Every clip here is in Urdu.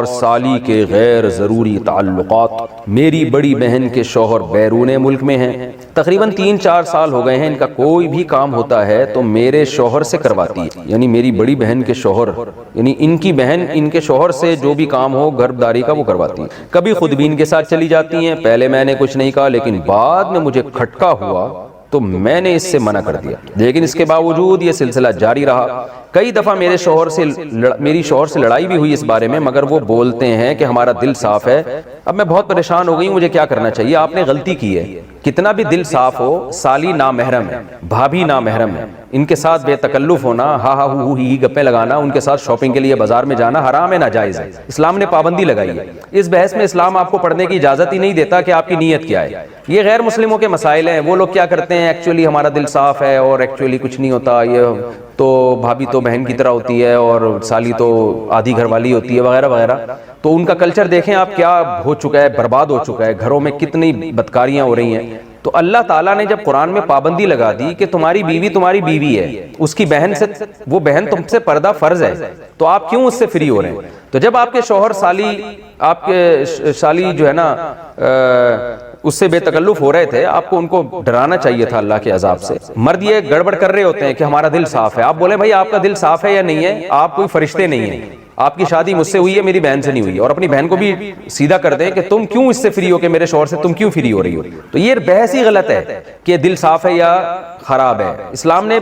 سالی کے غیر ضروری تعلقات۔ میری بڑی بہن کے شوہر بیرون ملک میں ہیں، تقریباً 3-4 سال ہو گئے ہیں، ان کا کوئی بھی کام ہوتا ہے تو میرے شوہر سے کرواتی ہے، یعنی میری بڑی بہن کے شوہر، یعنی ان کی بہن ان کے شوہر سے جو بھی کام ہو گھرداری کا وہ کرواتی ہیں۔ کبھی خود بھی ان کے ساتھ چلی جاتی ہیں، پہلے میں نے کچھ نہیں کہا لیکن بعد میں مجھے کھٹکا ہوا تو میں نے اس سے منع کر دیا، لیکن اس کے باوجود یہ سلسلہ جاری رہا۔ کئی دفعہ میری شوہر سے لڑائی بھی ہوئی اس بارے میں، مگر وہ بولتے ہیں کہ ہمارا دل صاف ہے۔ اب میں بہت پریشان ہو گئی ہوں، مجھے کیا کرنا چاہیے؟ آپ نے غلطی کی ہے، کتنا بھی دل صاف ہو، سالی نامحرم ہے، بھابھی نامحرم ہے، ان کے ساتھ بے تکلف ہونا، ہا ہا ہو ہی گپے لگانا، ان کے ساتھ شاپنگ کے لیے بازار میں جانا حرام ہے، ناجائز ہے، اسلام نے پابندی لگائی ہے۔ اس بحث میں اسلام آپ کو پڑھنے کی اجازت ہی نہیں دیتا کہ آپ کی نیت کیا ہے۔ یہ غیر مسلموں کے مسائل ہیں، وہ لوگ کیا کرتے ہیں، ایکچولی ہمارا دل صاف ہے اور ایکچولی کچھ نہیں ہوتا، یہ تو بھابھی تو بہن کی طرح ہوتی ہے اور سالی تو آدھی گھر والی ہوتی ہے وغیرہ وغیرہ۔ تو ان کا کلچر دیکھیں آپ کیا ہو چکا ہے، برباد ہو چکا ہے، گھروں میں کتنی بدکاریاں ہو رہی ہیں۔ تو اللہ تعالیٰ نے جب قرآن میں پابندی لگا دی کہ تمہاری بیوی ہے، اس کی بہن سے، وہ بہن تم سے پردہ فرض ہے، تو آپ کیوں اس سے فری ہو رہے ہیں؟ تو جب آپ کے شوہر آپ کے سالی جو ہے نا اس سے بے تکلف ہو رہے تھے، آپ کو ان کو ڈرانا چاہیے تھا اللہ کے عذاب سے۔ مرد یہ گڑبڑ کر رہے ہوتے ہیں کہ ہمارا دل صاف ہے، آپ بولیں بھائی آپ کا دل صاف ہے یا نہیں ہے، آپ کوئی فرشتے نہیں ہیں، آپ کی شادی مجھ سے ہوئی ہے، میری بہن سے نہیں ہوئی، اور اپنی بہن کو بھی سیدھا کر دیں کہ تم کیوں اس سے فری ہو، کہ میرے شوہر سے تم کیوں فری ہو رہی ہو۔ تو یہ بحث ہی غلط ہے کہ دل صاف ہے یا خراب ہے، اسلام نے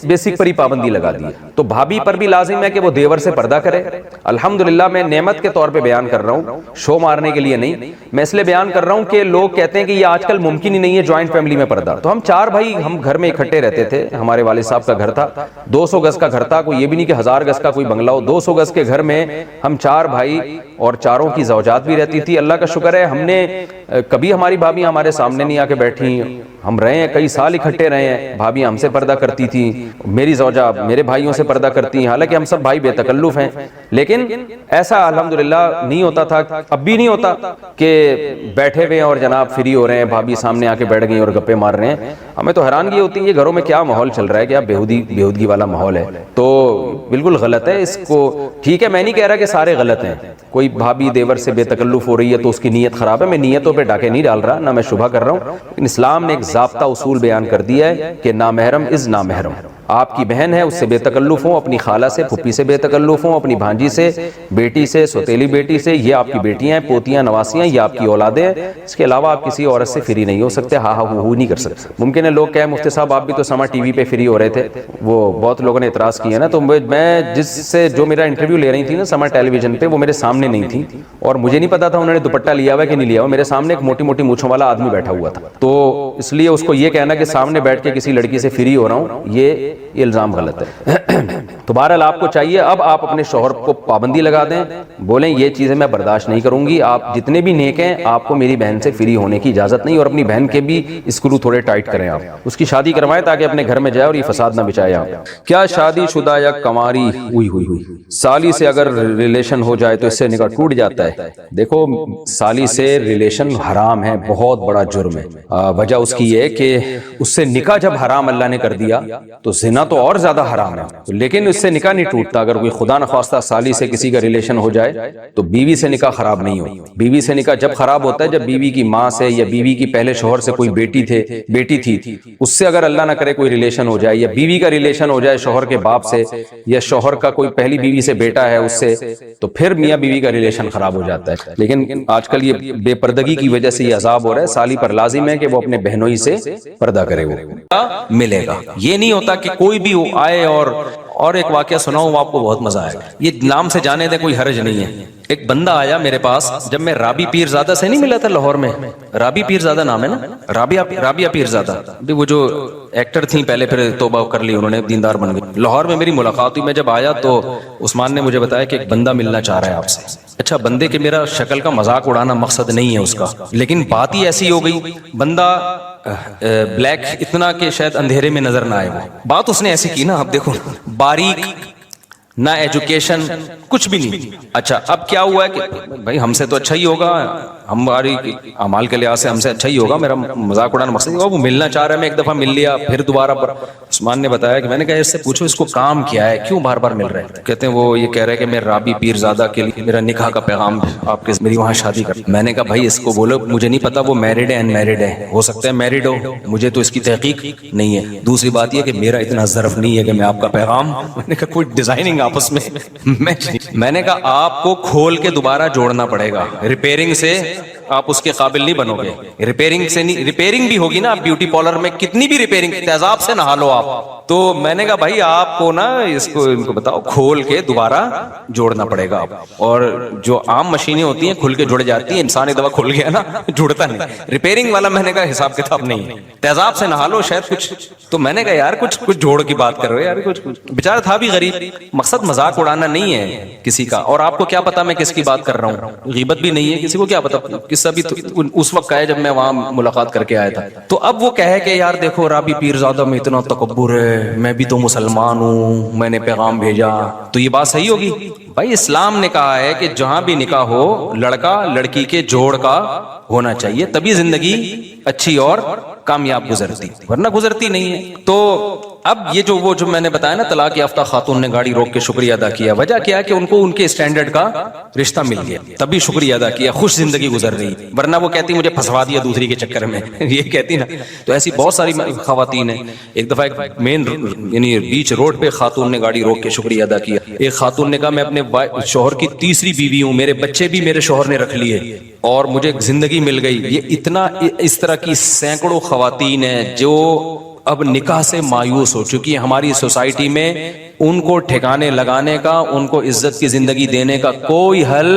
بیسک پر ہی پابندی لگا دی ہے۔ تو بھابھی پر بھی لازم ہے کہ وہ دیور سے پردہ کرے۔ الحمدللہ میں نعمت کے طور پہ بیان کر رہا ہوں، شو مارنے کے لیے نہیں، میں اس لیے بیان کر رہا ہوں کہ لوگ کہتے ہیں کہ یہ آج کل ممکن ہی نہیں ہے جوائنٹ فیملی میں پردہ۔ تو ہم 4 بھائی ہم گھر میں اکٹھے رہتے تھے، ہمارے والد صاحب کا گھر تھا، 200 گز کا گھر تھا، کوئی یہ بھی نہیں کہ 1000 گز کا کوئی بنگلہ ہو، 200 گز کے گھر میں ہم 4 بھائی اور چاروں کی زوجات بھی رہتی تھی۔ اللہ کا شکر ہے ہم نے کبھی ہماری بھابھی ہمارے سامنے نہیں آ کے بیٹھی، ہم رہے ہیں کئی سال اکٹھے رہے ہیں، بھابھی ہم سے پردہ کرتی تھی، میری زوجہ میرے بھائیوں سے پردہ کرتی ہیں، حالانکہ ہم سب بھائی بے تکلف ہیں، لیکن ایسا الحمدللہ نہیں ہوتا تھا، اب بھی نہیں ہوتا کہ بیٹھے ہوئے ہیں اور جناب فری ہو رہے ہیں، بھابھی سامنے آ کے بیٹھ گئی اور گپے مار رہے ہیں۔ ہمیں تو حیرانگی ہوتی ہے یہ گھروں میں کیا ماحول چل رہا ہے، کیا بےہودگی والا ماحول ہے، تو بالکل غلط ہے۔ اس کو ٹھیک ہے، میں نہیں کہہ رہا کہ سارے غلط ہیں، کوئی بھابھی دیور سے بے تکلف ہو رہی ہے تو اس کی نیت خراب ہے، میں نیتوں پہ ڈاکے نہیں ڈال رہا، نہ میں شبہ کر رہا ہوں، لیکن اسلام نے ایک ضابطہ اصول بیان کر دیا ہے کہ نامحرم از نامحرم۔ آپ کی بہن ہے اس سے بے تکلف ہوں، اپنی خالہ سے پھپھی سے بے تکلف ہوں، اپنی بھانجی سے، بیٹی سے، سوتیلی بیٹی سے، یہ آپ کی بیٹیاں ہیں، پوتیاں، نواسیاں، یہ آپ کی اولادیں ہیں، اس کے علاوہ آپ کسی عورت سے فری نہیں ہو سکتے، ہاں ہاں ہو نہیں کر سکتے۔ ممکن ہے لوگ کہیں مفتی صاحب آپ بھی تو سما ٹی وی پہ فری ہو رہے تھے، وہ بہت لوگوں نے اعتراض کیا نا، تو میں جس سے جو میرا انٹرویو لے رہی تھی نا سما ٹیلی ویژن پہ، وہ میرے سامنے نہیں تھی اور مجھے نہیں پتا تھا انہوں نے دوپٹہ لیا ہوا کہ نہیں لیا ہوا، میرے سامنے ایک موٹی موٹی مونچھوں والا آدمی بیٹھا ہوا تھا، تو اس لیے اس کو یہ کہنا کہ سامنے بیٹھ کے کسی لڑکی سے فری ہو رہا ہوں، یہ الزام غلط ہے۔ تو بہرحال آپ کو چاہیے اب آپ اپنے شوہر کو پابندی لگا دیں، بولیں یہ چیزیں میں برداشت نہیں کروں گی، آپ جتنے بھی نیک ہیں آپ کو میری بہن سے فری ہونے کی اجازت نہیں، اور اپنی بہن کے بھی اسکرو تھوڑے ٹائٹ کریں، آپ اس کی شادی کروائیں تاکہ اپنے گھر میں جائے اور یہ فساد نہ بچائے۔ آپ کیا شادی شدہ یا کنواری ہوئی سالی سے اگر ریلیشن ہو جائے تو اس سے نکاح ٹوٹ جاتا ہے؟ دیکھو سالی سے ریلیشن حرام ہے، بہت بڑا جرم ہے، وجہ اس کی یہ کہ اس سے نکاح جب حرام اللہ نے کر دیا تو زنا تو اور زیادہ حرام ہے، لیکن اس سے نکاح نہیں ٹوٹتا۔ اگر کوئی خدا نخواستہ سالی سے کسی کا ریلیشن ہو جائے تو بیوی سے نکاح خراب نہیں ہو، بیوی سے نکاح جب خراب ہوتا ہے جب بیوی کی ماں سے یا بیوی کی پہلے شوہر سے کوئی بیٹی تھی اس سے اگر اللہ نہ کرے کوئی ریلیشن ہو جائے، یا بیوی کا ریلیشن ہو جائے شوہر کے باپ سے، یا شوہر کا کوئی پہلی بیوی سے بیٹا ہے اس سے، تو پھر میاں بیوی کا ریلیشن خراب ہو جاتا ہے۔ لیکن آج کل یہ بے پردگی کی وجہ سے یہ عذاب ہو رہا ہے، سالی پر لازم ہے کہ وہ اپنے بہنوں ہی سے پردہ کرے، وہ ملے گا۔ یہ نہیں ہوتا کہ کوئی بھی آئے اور ایک واقعہ سناؤں آپ کو بہت مزہ آئے گا، یہ نام سے جانے دیں کوئی حرج نہیں ہے۔ ایک بندہ آیا میرے پاس جب میں رابی پیرزادہ سے نہیں ملا تھا لاہور میں، رابی پیرزادہ نام ہے نا، رابعہ پیرزادہ، وہ جو ایکٹر تھیں پہلے پھر توبہ کر لی انہوں نے، دیندار بن گئی۔ لاہور میں میری ملاقات ہوئی، میں جب آیا تو عثمان نے مجھے بتایا کہ ایک بندہ ملنا چاہ رہا ہے آپ سے۔ اچھا بندے کے میرا شکل کا مذاق اڑانا مقصد نہیں ہے اس کا، لیکن بات ہی ایسی ہو گئی، بندہ بلیک اتنا کہ شاید اندھیرے میں نظر نہ آئے، وہ بات اس نے ایسی کی نا، اب دیکھو باریک، نہ ایجوکیشن، کچھ بھی نہیں۔ اچھا اب کیا ہوا ہے کہ بھائی ہم سے تو اچھا ہی ہوگا، ہماری اعمال کے لحاظ سے ہم سے اچھا ہی ہوگا, میرا مذاق اڑانا مقصد ہے. وہ ملنا چاہ رہا ہے, میں ایک دفعہ مل لیا, پھر دوبارہ. عثمان نے بتایا کہ میں نے کہا اس سے پوچھو اس کو کام کیا ہے, کیوں بار بار مل رہے ہیں؟ کہتے ہیں وہ یہ کہہ رہے کہ میں رابی پیر زادہ کے لیے میرا نکاح کا پیغام آپ کے میری وہاں شادی کر. میں نے کہا بھائی اس کو بولو مجھے نہیں پتا وہ میرڈ ہے ان میرڈ ہے, ہو سکتا ہے میرڈ ہو, مجھے تو اس کی تحقیق نہیں ہے. دوسری بات یہ کہ میرا اتنا ظرف نہیں ہے کہ میں آپ کا پیغام. میں نے کہا کوئی ڈیزائننگ آپس میں نے کہا آپ کو کھول کے دوبارہ جوڑنا پڑے گا, ریپیئرنگ سے آپ اس کے قابل نہیں بنو گے. ریپیئرنگ سے نہیں, ریپیئرنگ بھی ہوگی نا, آپ بیوٹی پارلر میں کتنی بھی ریپیئرنگ تیزاب سے نہا لو آپ. تو میں نے کہا بھائی آپ کو نا اس کو ان کو بتاؤ کھول کے دوبارہ جوڑنا پڑے گا. اور جو عام مشینیں ہوتی ہیں کھل کے جڑ جاتی ہیں, انسان ایک دفعہ کھل گیا نا جڑتا نہیں. ریپیئرنگ والا میں نے کہا حساب کتاب نہیں ہے, تیزاب سے نہا لو شاید کچھ. تو میں نے کہا یار کچھ جوڑ کی بات کر رہے ہو یار, کچھ بیچارہ تھا بھی غریب. مقصد مذاق اڑانا نہیں ہے کسی کا. اور آپ کو کیا پتا میں کس کی بات کر رہا ہوں, غیبت بھی نہیں ہے, کسی کو کیا پتا. قصہ بھی اس وقت کا ہے جب میں وہاں ملاقات کر کے آیا تھا. تو اب وہ کہے کہ یار دیکھو رابی پیر زادہ میں اتنا تکبر ہے, میں بھی تو مسلمان ہوں, میں نے پیغام بھیجا. تو یہ بات صحیح ہوگی؟ بھائی اسلام نے کہا ہے کہ جہاں بھی نکاح ہو لڑکا لڑکی کے جوڑ کا ہونا چاہیے, تبھی زندگی اچھی اور کامیاب گزرتی, ورنہ گزرتی نہیں ہے. تو اب یہ جو میں نے بتایا نا طلاق یافتہ خاتون نے گاڑی روک کے شکریہ ادا کیا, وجہ کیا ہے کہ ان کو ان کے اسٹینڈرڈ کا رشتہ مل گیا, تبھی شکریہ ادا کیا, خوش زندگی گزر رہی. ورنہ وہ کہتی مجھے پھنسوا دیا دوسری کے چکر میں یہ کہتی نا. تو ایسی بہت ساری خواتین ہیں. ایک دفعہ ایک مین یعنی بیچ روڈ پہ خاتون نے گاڑی روک کے شکریہ ادا کیا. ایک خاتون نے کہا میں اپنے شوہر کی تیسری بیوی ہوں, میرے بچے بھی میرے شوہر نے رکھ لیے اور مجھے زندگی مل گئی. یہ اتنا اس طرح کی سینکڑوں خواتین ہیں جو اب نکاح سے مایوس ہو چکی ہیں. ہماری سوسائٹی میں ان کو ٹھکانے لگانے کا, ان کو عزت کی زندگی دینے کا کوئی حل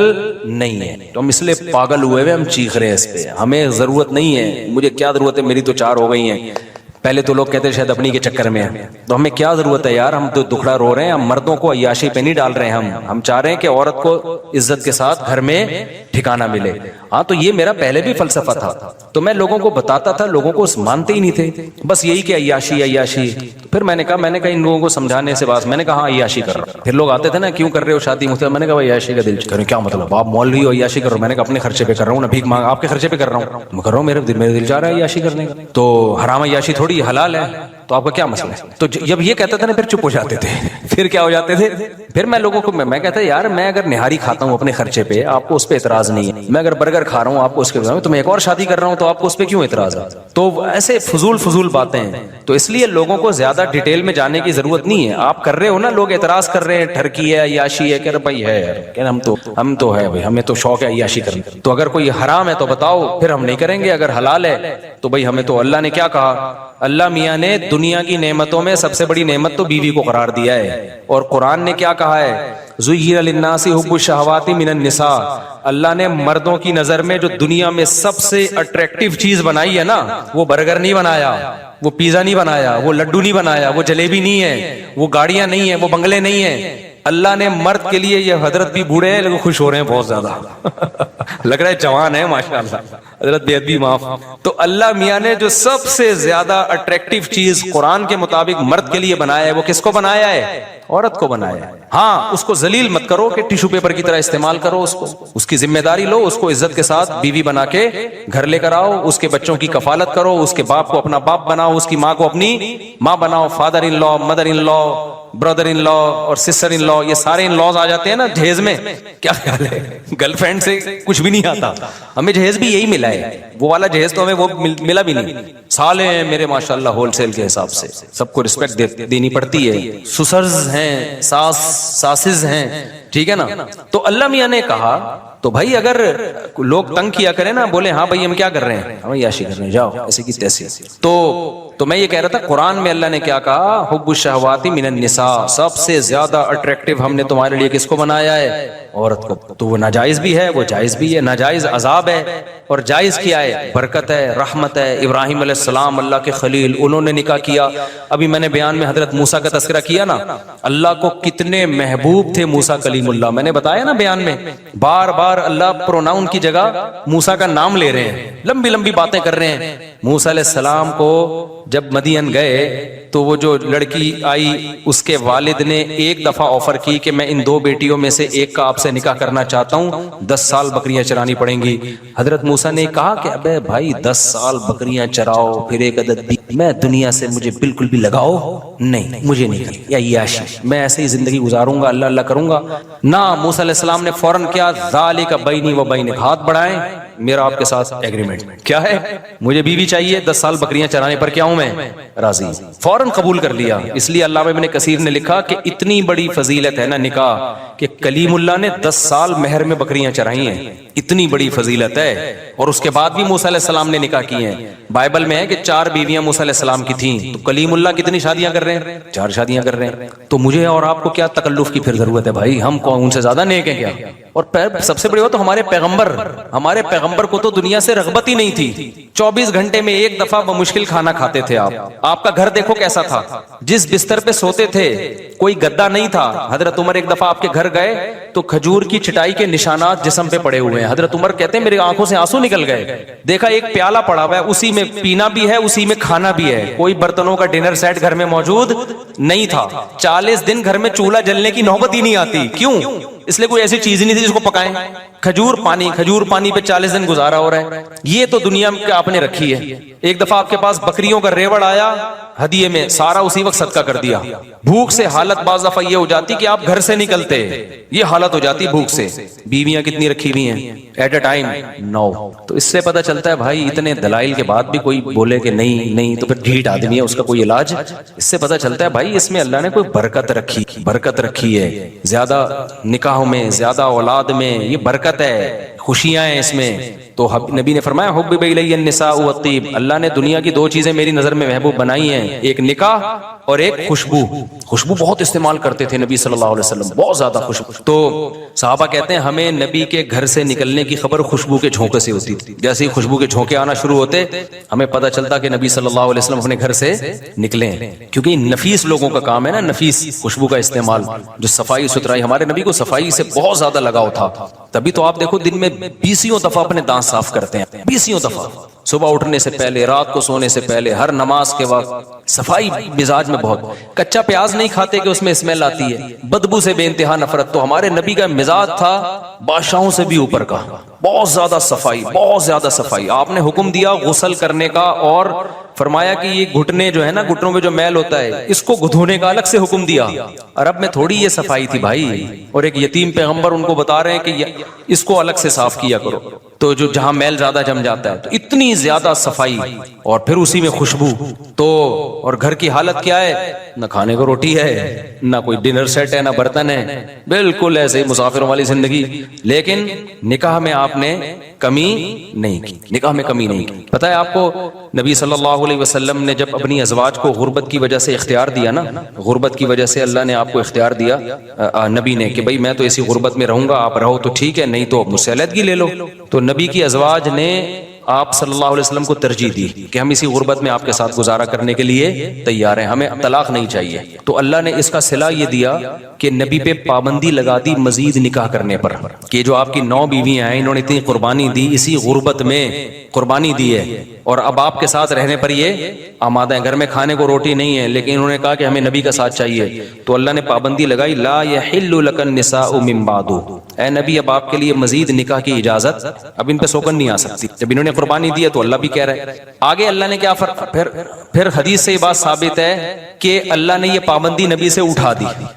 نہیں ہے. تو ہم اس لیے پاگل ہوئے ہوئے ہم چیخ رہے ہیں اس پہ. ہمیں ضرورت نہیں ہے, مجھے کیا ضرورت ہے, میری تو 4 ہو گئی ہیں. پہلے تو لوگ کہتے شاید اپنی کے چکر میں ہیں, تو ہمیں کیا ضرورت ہے یار, ہم تو دکھڑا رو رہے ہیں. ہم مردوں کو عیاشی پہ نہیں ڈال رہے ہیں, ہم چاہ رہے ہیں کہ عورت کو عزت کے ساتھ گھر میں ٹھکانہ ملے. ہاں تو یہ میرا پہلے بھی فلسفہ تھا, تو میں لوگوں کو بتاتا تھا, لوگوں کو مانتے ہی نہیں تھے, بس یہی کہ عیاشی عیاشی. پھر میں نے کہا ان لوگوں کو سمجھانے سے بات, میں نے کہا ہاں عیاشی کر رہا. پھر لوگ آتے تھے نا کیوں کر رہے ہو شادی مجھ سے, میں نے کہا عیاشی کا دل کریں. کیا مطلب آپ مولوی ہو عیاشی کر رہے ہو؟ میں نے کہا اپنے خرچے پہ کر رہا ہوں نا, بھیک مانگ آپ کے خرچے پہ کر رہا ہوں. میں کر رہا ہوں, میرے دل چاہ رہا ہے عیاشی کرنے کا. تو حرام عیاشی تھوڑی حلال ہے, تو آپ کا کیا مسئلہ ہے؟ تو جب یہ کہتا تھا نا پھر چپ ہو جاتے تھے. پھر کیا ہو جاتے تھے, پھر میں لوگوں کو میں کہتا یار میں اگر نہاری کھاتا ہوں اپنے خرچے پہ آپ کو اس پہ اعتراض نہیں ہے, میں اگر برگر کھا رہا ہوں آپ کو اس کے, تو میں ایک اور شادی کر رہا ہوں تو آپ کو اس پہ کیوں اعتراض ہے؟ تو ایسے فضول باتیں ہیں. تو اس لیے لوگوں کو زیادہ ڈیٹیل میں جانے کی ضرورت نہیں ہے. آپ کر رہے ہو نا, لوگ اعتراض کر رہے ہیں ٹھرکی ہے عیاشی ہے, کہ بھائی ہے یار ہم تو ہے بھائی, ہمیں تو شوق ہے عیاشی کرنے. تو اگر کوئی حرام ہے تو بتاؤ, پھر ہم نہیں کریں گے. اگر حلال ہے تو بھائی ہمیں تو اللہ نے کیا کہا, اللہ میاں نے دنیا کی نعمتوں میں سب سے بڑی نعمت تو بیوی کو قرار دیا ہے. اور قرآن نے کیا کہا ہے, زُيِّنَ لِلنَّاسِ حُبُّ الشَّهَوَاتِ مِنَ النِّسَاءِ. اللہ نے مردوں کی نظر میں جو دنیا میں سب سے اٹریکٹیو چیز بنائی ہے نا, وہ برگر نہیں بنایا, وہ پیزا نہیں بنایا, وہ لڈو نہیں بنایا, وہ جلیبی نہیں ہے, وہ گاڑیاں نہیں ہیں, وہ بنگلے نہیں ہیں. اللہ نے مرد کے لیے, یہ حضرت بھی بوڑھے ہیں لیکن خوش ہو رہے ہیں بہت زیادہ لگ رہا ہے جوان ہے ماشاءاللہ, حضرت بے ادبی معاف. تو اللہ میاں نے جو سب سے زیادہ اٹریکٹیو چیز قرآن کے مطابق مرد کے لیے بنایا ہے, وہ کس کو بنایا ہے؟ عورت کو بنایا ہے. ہاں اس کو ذلیل مت کرو کہ ٹیشو پیپر کی طرح استعمال کرو, اس کی ذمہ داری لو, اس کو عزت کے ساتھ بیوی بنا کے گھر لے کر آؤ, اس کے بچوں کی کفالت کرو, اس کے باپ کو اپنا باپ بناؤ, اس کی ماں کو اپنی ماں بناؤ. فادر ان لا, مدر ان لا, برادر ان لا اور سسٹر ان لا, یہ سارے ان لاز آ جاتے ہیں نا جہیز میں. کیا خیال ہے, گرل فرینڈ سے کچھ بھی نہیں آتا. ہمیں جہیز بھی یہی ملا ہے, وہ والا جہیز تو ہمیں وہ ملا بھی نہیں. سالے ہیں میرے ماشاءاللہ ہول سیل کے حساب سے, سب کو رسپیکٹ دینی پڑتی ہے. سسرز ہیں, ساسز ہیں, ٹھیک ہے نا. تو اللہ میاں نے کہا تو بھائی اگر لوگ تنگ کیا کریں نا, بولے ہاں بھائی ہم کیا کر رہے ہیں, ہم عیاشی کر رہے ہیں, جاؤ ایسے کی تیسے. تو میں یہ کہہ رہا تھا قرآن میں اللہ نے کیا کہا, حب الشہوات من النساء, سب سے زیادہ اٹریکٹیو ہم نے تمہارے لیے کس کو بنایا ہے؟ عورت کو. تو وہ ناجائز بھی ہے, وہ جائز بھی ہے. ناجائز عذاب ہے اور جائز کیا ہے؟ برکت ہے, رحمت ہے. ابراہیم علیہ السلام اللہ کے خلیل, انہوں نے نکاح کیا. ابھی میں نے بیان میں حضرت موسیٰ کا تذکرہ کیا نا, اللہ کو کتنے محبوب تھے موسیٰ کلیم اللہ. میں نے بتایا نا بیان میں, بار بار بار اللہ پروناؤن کی جگہ موسیٰ کا نام لے رہے ہیں، لمبی لمبی باتیں کر رہے ہیں۔ موسیٰ علیہ السلام کو جب مدین گئے تو وہ جو لڑکی آئی اس کے والد نے ایک دفعہ آفر کی کہ میں ان 2 بیٹیوں میں سے ایک کا آپ سے نکاح کرنا چاہتا ہوں، 10 سال بکریاں چرانی پڑیں گی۔ حضرت موسیٰ نے کہا کہ ابے بھائی 10 سال بکریاں چراؤ پھر ایک عدد بھی، میں دنیا سے مجھے بالکل بھی لگاؤ نہیں، مجھے نہیں کرنی یا عیاشی، میں ایسے ہی زندگی گزاروں گا، اللہ اللہ کروں گا نہ۔ موسیٰ علیہ السلام نے فوراً کیا، ذالک بینی و بینک، ہاتھ بڑھائیں، میرا آپ کے ساتھ ایگریمنٹ کیا ہے، مجھے بیوی چاہیے، 10 سال بکریاں چرانے پر کیا ہوں میں راضی، فوراً قبول کر لیا۔ اس لیے علامہ ابن کثیر نے لکھا کہ اتنی بڑی فضیلت ہے نا نکاح کہ کلیم اللہ نے 10 سال مہر میں بکریاں چرائی ہیں، اتنی بڑی فضیلت ہے، اور اس کے بعد بھی موسیٰ علیہ السلام نے نکاح کی ہیں۔ بائبل میں ہے کہ 4 بیویاں موسیٰ علیہ السلام کی تھیں، تو کلیم اللہ کتنی شادیاں کر رہے ہیں، 4 شادیاں کر رہے ہیں۔ تو مجھے اور آپ کو کیا تکلف کی پھر ضرورت ہے بھائی، ہم کون ان سے زیادہ نیک ہیں کیا؟ اور سب سے بڑی بات تو ہمارے پیغمبر کو تو دنیا سے رغبت ہی نہیں تھی، 24 گھنٹے میں ایک دفعہ بمشکل کھانا کھاتے تھے آپ کا گھر دیکھو کیسا تھا، جس بستر پہ سوتے تھے کوئی گدا نہیں تھا۔ حضرت عمر ایک دفعہ آپ کے گھر گئے تو کھجور کی چٹائی کے نشانات جسم پہ پڑے ہوئے ہیں۔ حضرت عمر کہتے ہیں میری آنکھوں سے آنسو نکل گئے، دیکھا ایک پیالہ پڑا ہوا ہے، اسی میں پینا بھی ہے اسی میں کھانا بھی ہے، کوئی برتنوں کا ڈنر سیٹ گھر میں موجود نہیں تھا۔ 40 دن گھر میں چولہا جلنے کی نوبت ہی نہیں آتی، کیوں؟ اس لیے کوئی ایسی چیز ہی نہیں تھی جس کو پکائیں، کھجور پانی پہ 40 دن گزارا ہو رہا ہے۔ یہ تو دنیا میں آپ نے رکھی ہے۔ ایک دفعہ آپ کے پاس بکریوں کا ریوڑ آیا ہدیے میں، سارا اسی وقت صدقہ کر دیا۔ بھوک سے حالت بعض دفعہ یہ ہو جاتی کہ آپ گھر سے نکلتے، یہ حالت ہو جاتی بھوک سے۔ بیویاں کتنی رکھی ہوئی ہیں ایٹ اے ٹائم 9۔ تو اس سے پتہ چلتا ہے بھائی اتنے دلائل کے بعد بھی کوئی بولے کہ نہیں تو پھر ڈھیٹ آدمی ہے، اس کا کوئی علاج۔ اس سے پتہ چلتا ہے بھائی اس میں اللہ نے کوئی برکت رکھی ہے، زیادہ نکاحوں میں، زیادہ اولاد میں، یہ برکت ہے، خوشیاں ہیں اس میں۔ تو نبی نے فرمایا حبب الی النساء والطیب، اللہ نے دنیا کی 2 چیزیں میری نظر میں محبوب بنائی ہیں، ایک نکاح اور ایک خوشبو بہت استعمال کرتے تھے نبی صلی اللہ علیہ وسلم، بہت زیادہ خوشبو۔ تو صحابہ کہتے ہیں ہمیں نبی کے گھر سے نکلنے کی خبر خوشبو کے جھونکے سے ہوتی تھی، جیسے ہی خوشبو کے جھونکے آنا شروع ہوتے ہمیں پتہ چلتا کہ نبی صلی اللہ علیہ وسلم اپنے گھر سے نکلے ہیں، کیونکہ نفیس لوگوں کا کام ہے نا، نفیس خوشبو کا استعمال، جو صفائی ستھرائی، ہمارے نبی کو صفائی سے بہت زیادہ لگاؤ تھا، تبھی تو آپ دیکھو دن میں 20 دفعہ اپنے دانت صاف کرتے ہیں، 20 دفعہ، صبح اٹھنے سے پہلے، رات کو سونے سے پہلے، ہر نماز کے وقت، صفائی مزاج میں بہت۔ کچا پیاز نہیں کھاتے کہ اس میں اسمیل آتی ہے، بدبو سے بے انتہا نفرت۔ تو ہمارے نبی کا مزاج تھا بادشاہوں سے بھی اوپر کا، بہت زیادہ صفائی۔ آپ نے حکم دیا غسل کرنے کا، اور فرمایا کہ یہ گھٹنے جو ہے نا، گھٹنوں میں جو میل ہوتا ہے اس کو دھونے کا الگ سے حکم دیا۔ عرب میں تھوڑی یہ صفائی تھی بھائی، اور ایک یتیم پیغمبر ان کو بتا رہے ہیں کہ اس کو الگ سے صاف کیا کرو، تو جو جہاں میل زیادہ جم جاتا ہے، تو اتنی زیادہ صفائی، اور پھر اسی میں خوشبو۔ تو اور گھر کی حالت کیا ہے، نہ کھانے کو روٹی ہے، نہ کوئی ڈنر سیٹ ہے، نہ برتن ہے، بالکل ایسے مسافروں والی زندگی۔ لیکن نکاح میں آپ نے کمی نہیں کی، پتہ ہے آپ کو نبی صلی اللہ علیہ وسلم نے جب اپنی ازواج کو غربت کی وجہ سے اختیار دیا نا، غربت کی وجہ سے اللہ نے آپ کو اختیار دیا نبی نے کہ بھئی میں تو اسی غربت میں رہوں گا، آپ رہو تو ٹھیک ہے، نہیں تو مجھ سے علیحدگی لے لو۔ تو نبی کی ازواج نے آپ صلی اللہ علیہ وسلم کو ترجیح دی کہ ہم اسی غربت میں آپ کے ساتھ گزارا کرنے کے لیے تیار ہیں، ہمیں طلاق نہیں چاہیے۔ تو اللہ نے اس کا صلہ یہ دیا کہ نبی پہ پابندی لگا دی مزید نکاح کرنے پر، کہ جو آپ کی 9 بیویاں ہیں انہوں نے اتنی قربانی دی، اسی غربت میں قربانی دی ہے، اور اب آپ کے ساتھ رہنے پر یہ آمادہ ہیں۔ گھر میں کھانے کو روٹی نہیں ہے، لیکن انہوں نے کہا کہ ہمیں نبی کا ساتھ چاہیے، تو اللہ نے پابندی لگائی لا یحل لک النساء من بعد، اے نبی اب آپ کے لیے مزید نکاح کی اجازت، اب ان پہ سوگن نہیں آ سکتی۔ جب انہوں نے قربانی دی ہے تو اللہ بھی کہہ رہے ہیں آگے، اللہ نے کیا پھر حدیث سے یہ بات ثابت ہے کہ اللہ نے یہ پابندی نبی سے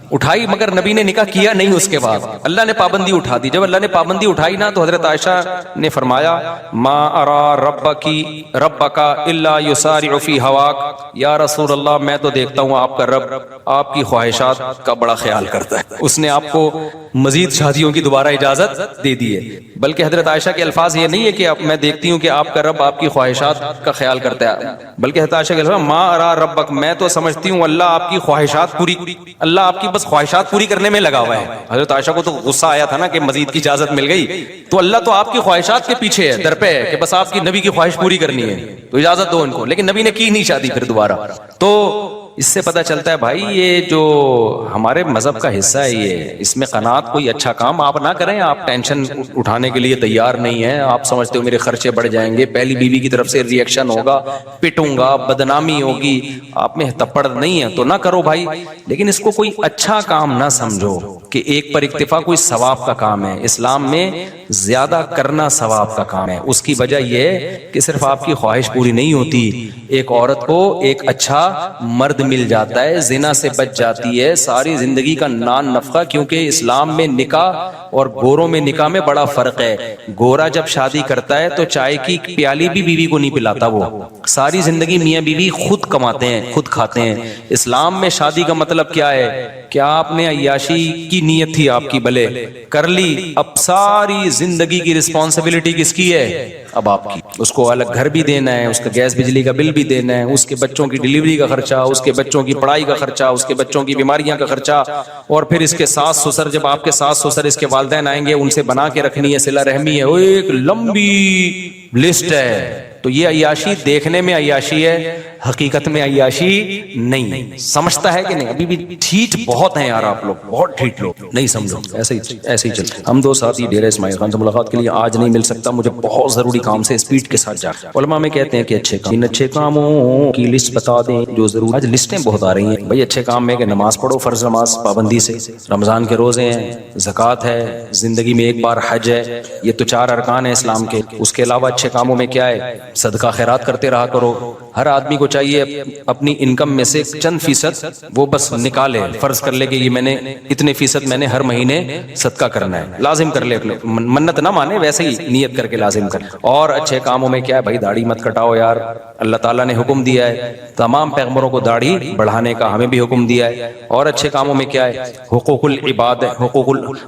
اٹھائی، مگر نبی نے نکاح کیا نہیں، اس کے بعد اللہ نے پابندی اٹھا دی۔ جب اللہ نے پابندی اٹھائی نا، تو حضرت عائشہ نے فرمایا ما ارا ربک الا یسارع فی ہواک، یا رسول اللہ میں تو دیکھتا ہوں آپ کا رب آپ کی خواہشات کا بڑا خیال کرتا ہے، اس نے آپ کو مزید شادیوں کی دوبارہ اجازت دے دی ہے۔ بلکہ حضرت عائشہ کے الفاظ یہ نہیں ہے کہ میں دیکھتی ہوں کہ آپ کا رب آپ کی خواہشات کا خیال کرتا ہے، بلکہ حضرت عائشہ کے الفاظ ما ارا ربک، میں تو سمجھتی ہوں اللہ آپ کی خواہشات اللہ آپ کی بس خواہشات پوری کرنے میں لگا ہوا ہے۔ حضرت عائشہ کو تو غصہ آیا تھا نا کہ مزید کی اجازت مل گئی، تو اللہ تو آپ کی خواہشات کے پیچھے ہے، در پہ ہے کہ بس آپ کی نبی کی خواہش پوری کرنی ہے، تو اجازت دو ان کو۔ لیکن نبی نے کی نہیں شادی پھر دوبارہ۔ تو اس سے پتہ چلتا ہے بھائی یہ جو ہمارے مذہب کا حصہ ہے یہ، اس میں قناعت کوئی اچھا کام آپ نہ کریں. آپ ٹینشن اٹھانے کے لیے تیار نہیں ہیں، آپ سمجھتے ہو میرے خرچے بڑھ جائیں گے، پہلی بیوی کی طرف سے ریئیکشن ہوگا، پٹوں گا، بدنامی ہوگی، آپ میں تپڑ نہیں ہے تو نہ کرو بھائی. لیکن اس کو کوئی اچھا کام نہ سمجھو کہ ایک پر اکتفا کوئی ثواب کا کام ہے. اسلام میں زیادہ کرنا ثواب کا کام ہے. اس کی وجہ یہ ہے کہ صرف آپ کی خواہش پوری نہیں ہوتی، ایک عورت کو ایک اچھا مرد مل جاتا ہے، زنا سے بچ جاتی ہے، ساری زندگی کا نان نفقہ. کیونکہ اسلام میں نکاح اور گوروں میں نکاح میں بڑا فرق ہے. گورا جب شادی کرتا ہے تو چائے کی پیالی بھی بیوی کو نہیں پلاتا، وہ ساری زندگی میاں بیوی خود کماتے ہیں، خود کھاتے ہیں. اسلام میں شادی کا مطلب کیا ہے؟ کیا آپ نے عیاشی کی نیت تھی آپ کی، بھلے کر لی، اب ساری زندگی کی رسپانسبلٹی کس کی ہے؟ اب آپ کی. اس کو الگ گھر بھی دینا ہے، اس کا گیس بجلی کا بل بھی دینا ہے، اس کے بچوں کی ڈلیوری کا خرچہ، اس کے بچوں کی پڑھائی کا خرچہ، اس کے بچوں کی بیماریاں کا خرچہ، اور پھر اس کے ساس سسر، جب آپ کے ساس سسر اس کے والدین آئیں گے ان سے بنا کے رکھنی ہے، صلہ رحمی ہے، وہ ایک لمبی لسٹ ہے. تو یہ عیاشی دیکھنے میں عیاشی ہے، حقیقت میں عیاشی نہیں. سمجھتا ہے کہ نہیں؟ ابھی بھی ٹھیٹ بہت ہیں یار، آپ لوگ بہت ٹھیٹ لوگ، نہیں سمجھو. ایسے ہی چلتے. ہم دو ساتھی ڈیرہ اسماعیل خان سے ملاقات کے لیے آج نہیں مل سکتا، مجھے بہت ضروری کام سے اسپیڈ کے ساتھ جا. علماء میں کہتے ہیں کہ ان اچھے کاموں کی لسٹ بتا دیں جو ضرور. آج لسٹیں بہت آ رہی ہیں بھائی. اچھے کام میں کہ نماز پڑھو، فرض نماز پابندی سے، رمضان کے روزے ہیں، زکوٰۃ ہے، زندگی میں ایک بار حج ہے. یہ تو 4 ارکان ہیں اسلام کے. اس کے علاوہ اچھے کاموں میں کیا ہے؟ صدقہ خیرات کرتے رہا کرو. ہر آدمی کو چاہیے اپنی انکم میں سے چند فیصد وہ بس نکالے، فرض کر لے کہ یہ میں نے اتنے فیصد میں نے ہر مہینے صدقہ کرنا ہے، لازم کر لے. منت نہ مانے، ویسے ہی نیت کر کے لازم کر. اور اچھے کاموں میں کیا ہے بھائی؟ داڑھی مت کٹاؤ یار، اللہ تعالیٰ نے حکم دیا ہے. تمام پیغمبروں کو داڑھی بڑھانے کا ہمیں بھی حکم دیا ہے. اور اچھے کاموں میں کیا ہے؟ حقوق العباد،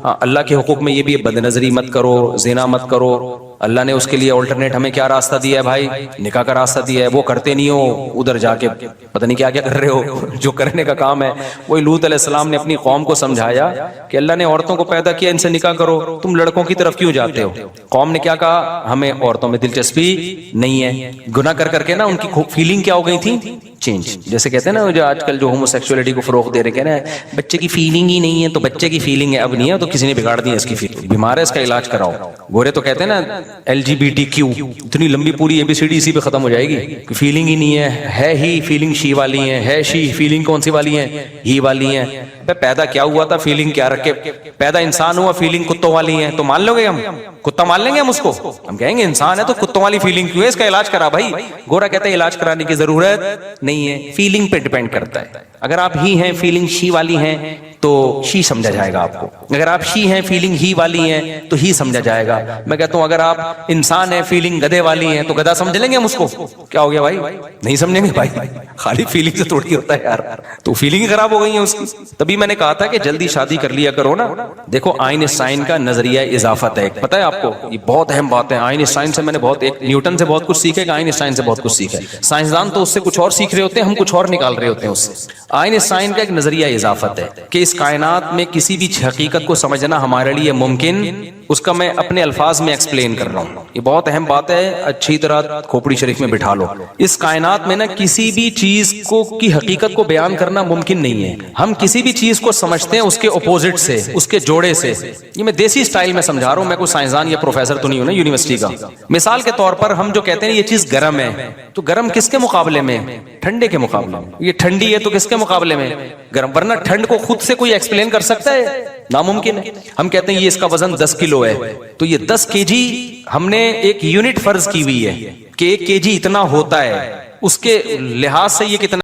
اللہ کے حقوق میں یہ بھی ہے، بد نظری مت کرو، زنا مت کرو. اللہ نے اس کے لیے الٹرنیٹ ہمیں کیا راستہ دیا ہے بھائی؟ نکاح کا راستہ دیا ہے. وہ کرتے نہیں ہو، ادھر جا کے پتہ نہیں کیا کیا کر رہے ہو. جو کرنے کا کام ہے وہی لوط علیہ السلام نے اپنی قوم کو سمجھایا کہ اللہ نے عورتوں کو پیدا کیا، ان سے نکاح کرو، تم لڑکوں کی طرف کیوں جاتے ہو؟ قوم نے کیا کہا؟ ہمیں عورتوں میں دلچسپی نہیں ہے. گناہ کر کر کے نا ان کی فیلنگ کیا ہو گئی تھی؟ چینج. جیسے کہتے ہیں نا جو آج کل جو ہومو سیکسولیٹی کو فروغ دے رہے، کہنا ہے بچے کی فیلنگ ہی نہیں ہے، تو بچے کی فیلنگ ہے اب نہیں ہے تو کسی نے بگاڑ دی ہے اس کی فیلنگ. بیمار ہے، اس کا علاج کراؤ. گورے تو کہتے ہیں نا LGBTQ، اتنی لمبی پوری ABCD اسی پہ ختم ہو جائے گی. فیلنگ ہی نہیں ہے ہی فیلنگ شی والی ہے شی فیلنگ کون سی والی ہیں؟ ہی والی ہیں. پیدا کیا ہوا تھا؟ فیلنگ کیا رکھے پیدا انسان ہوا؟ فیلنگ کتوں والی ہیں. تو مان لو گے ہم؟ کتا مان لیں گے ہم اس کو؟ ہم کہیں گے انسان ہے تو کتوں والی فیلنگ کیوں ہے؟ اس کا علاج کرا بھائی. گورا کہتا ہے علاج کرانے کی ضرورت نہیں ہے، فیلنگ پہ ڈیپینڈ کرتا ہے. اگر آپ ہی ہیں فیلنگ شی والی ہیں تو شی سمجھا جائے گا آپ کو. اگر آپ شی ہیں فیلنگ ہی والی ہیں تو ہی سمجھا جائے گا. میں کہتا ہوں اگر آپ انسان ہیں فیلنگ گدھے والی ہیں تو گدھا سمجھ لیں گے ہم اس کو. کیا ہو گیا بھائی؟ نہیں سمجھیں گے بھائی. خالی فیلنگ سے تھوڑی ہوتا ہے یار، تو فیلنگ خراب ہو گئی ہیں اس کی. تبھی میں نے کہا تھا کہ جلدی شادی کر لیا کرو نا. دیکھو آئنسٹائن کا نظریہ اضافت ہے، پتہ ہے آپ کو؟ یہ بہت اہم بات ہے. آئنسٹائن سے میں نے بہت، ایک نیوٹن سے بہت کچھ سیکھا ہے، آئنسٹائن سے بہت کچھ سیکھا ہے. سائنسدان تو اس سے کچھ اور سیکھ رہے ہوتے ہیں، ہم کچھ اور نکال رہے ہوتے ہیں اس سے. آئنسٹائن کا ایک نظریہ اضافت ہے کہ اس کائنات میں کسی بھی حقیقت کو سمجھنا ہمارے لیے ممکن، اس کا میں اپنے الفاظ میں ایکسپلین کر رہا ہوں. یہ بہت اہم بات ہے، اچھی طرح کھوپڑی شریف میں بٹھا لو. اس کائنات میں نا کسی بھی چیز کو کی حقیقت کو بیان کرنا ممکن نہیں ہے. ہم کسی بھی چیز کو سمجھتے ہیں اس کے اپوزٹ سے، اس کے جوڑے سے. یہ میں دیسی سٹائل میں سمجھا رہا ہوں، میں کوئی سائنسدان یا پروفیسر تو نہیں ہوں نا یونیورسٹی کا. مثال کے طور پر ہم جو کہتے ہیں یہ چیز گرم ہے، تو گرم کس کے مقابلے میں؟ ٹھنڈے کے مقابلے میں. یہ ٹھنڈی ہے تو کس کے مقابلے میں؟ گرم. ورنہ ٹھنڈ کو خود سے کوئی ایکسپلین کر سکتا ہے؟ ناممکن ہے. ہم کہتے ہیں یہ اس کا وزن 10 کلو ہے، تو یہ 10 kg ہم نے ایک یونٹ فرض کی ہوئی ہے کہ 1 kg اتنا ہوتا ہے. اس کے لحاظ سے یہ کتنا